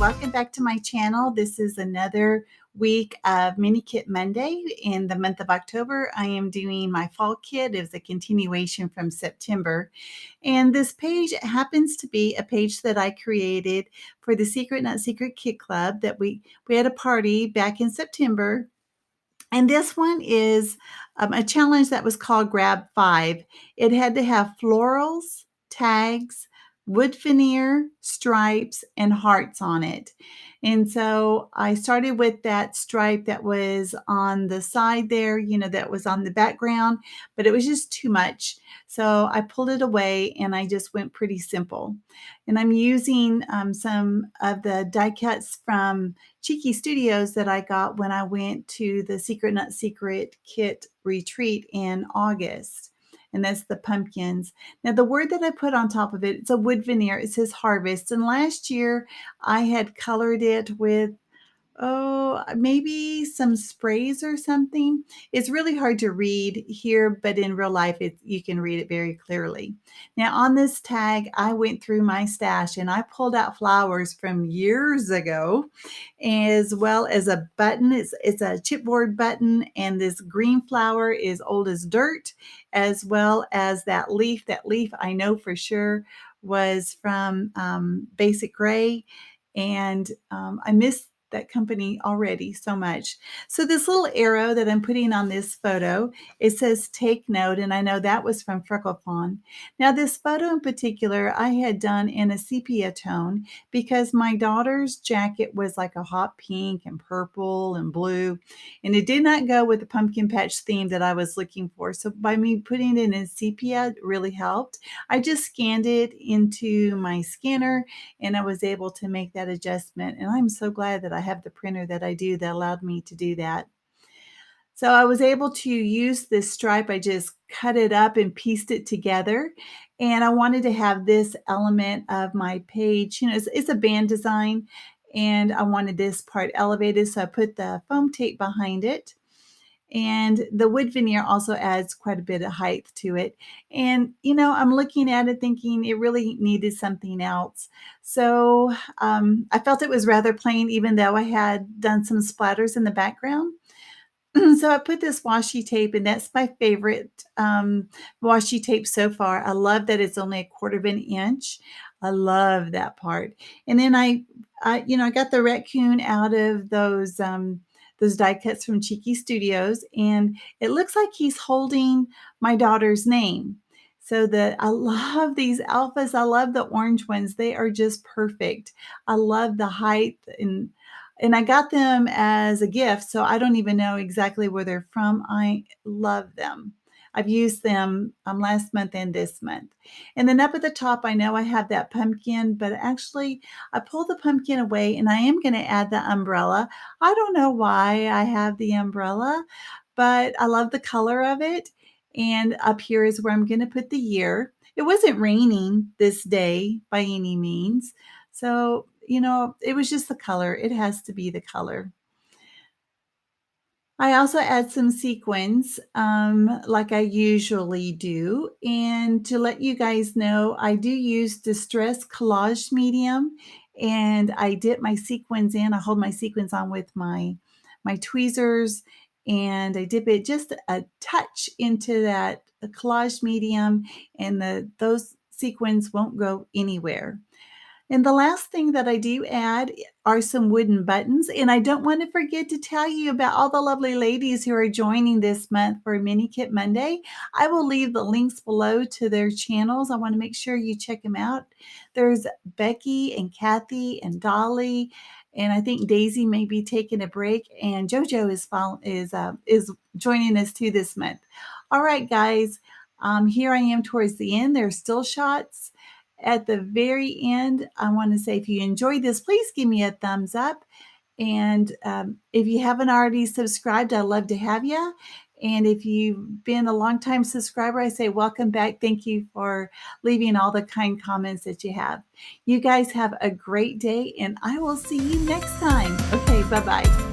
welcome back to my channel. This is another week of Mini Kit Monday. In the month of October, I am doing my fall kit. It's a continuation from September. And this page happens to be a page that I created for the Secret Not Secret Kit Club that we had a party back in September. And this one is a challenge that was called Grab 5. It had to have florals, tags, wood veneer, stripes, and hearts on it. And so I started with that stripe that was on the side there, that was on the background, but it was just too much. So I pulled it away and I just went pretty simple. And I'm using some of the die cuts from Cheeky Studios that I got when I went to the Secret Not Secret Kit retreat in August. And that's the pumpkins. Now, the word that I put on top of it, it's a wood veneer. It says harvest. And last year I had colored it with, maybe some sprays or something. It's really hard to read here, but in real life, you can read it very clearly. Now, on this tag, I went through my stash and I pulled out flowers from years ago, as well as a button. It's a chipboard button, and this green flower is old as dirt, as well as that leaf. That leaf, I know for sure, was from Basic Gray, and I missed that company already so much. So this little arrow that I'm putting on this photo, it says take note, and I know that was from Freckle Fawn. Now this photo in particular I had done in a sepia tone because my daughter's jacket was like a hot pink and purple and blue, and it did not go with the pumpkin patch theme that I was looking for. So by me putting it in sepia, it really helped. I just scanned it into my scanner and I was able to make that adjustment, and I'm so glad that I have the printer that I do that allowed me to do that. So I was able to use this stripe. I just cut it up and pieced it together, and I wanted to have this element of my page, it's a band design, and I wanted this part elevated, so I put the foam tape behind it. And the wood veneer also adds quite a bit of height to it. And, I'm looking at it thinking it really needed something else. So I felt it was rather plain, even though I had done some splatters in the background. So I put this washi tape, and that's my favorite washi tape so far. I love that it's only 1/4 of an inch. I love that part. And then I got the raccoon out of those die cuts from Cheeky Studios, and it looks like he's holding my daughter's name. So I love these alphas. I love the orange ones. They are just perfect. I love the height, and I got them as a gift, so I don't even know exactly where they're from. I love them. I've used them last month and this month. And then up at the top, I know I have that pumpkin, but actually I pulled the pumpkin away and I am going to add the umbrella. I don't know why I have the umbrella, but I love the color of it. And up here is where I'm going to put the year. It wasn't raining this day by any means. So, it was just the color. It has to be the color. I also add some sequins, like I usually do. And to let you guys know, I do use Distress Collage Medium, and I dip my sequins in. I hold my sequins on with my tweezers, and I dip it just a touch into that collage medium, and those sequins won't go anywhere. And the last thing that I do add are some wooden buttons. And I don't want to forget to tell you about all the lovely ladies who are joining this month for Mini Kit Monday. I will leave the links below to their channels. I want to make sure you check them out. There's Becky and Kathy and Dollie, and I think Daisy may be taking a break, and JoJo is joining us too this month. All right, guys, here I am towards the end. There's still shots. At the very end, I want to say, if you enjoyed this, please give me a thumbs up. And if you haven't already subscribed, I'd love to have you. And if you've been a long-time subscriber, I say welcome back. Thank you for leaving all the kind comments that you have. You guys have a great day, and I will see you next time. Okay, bye-bye.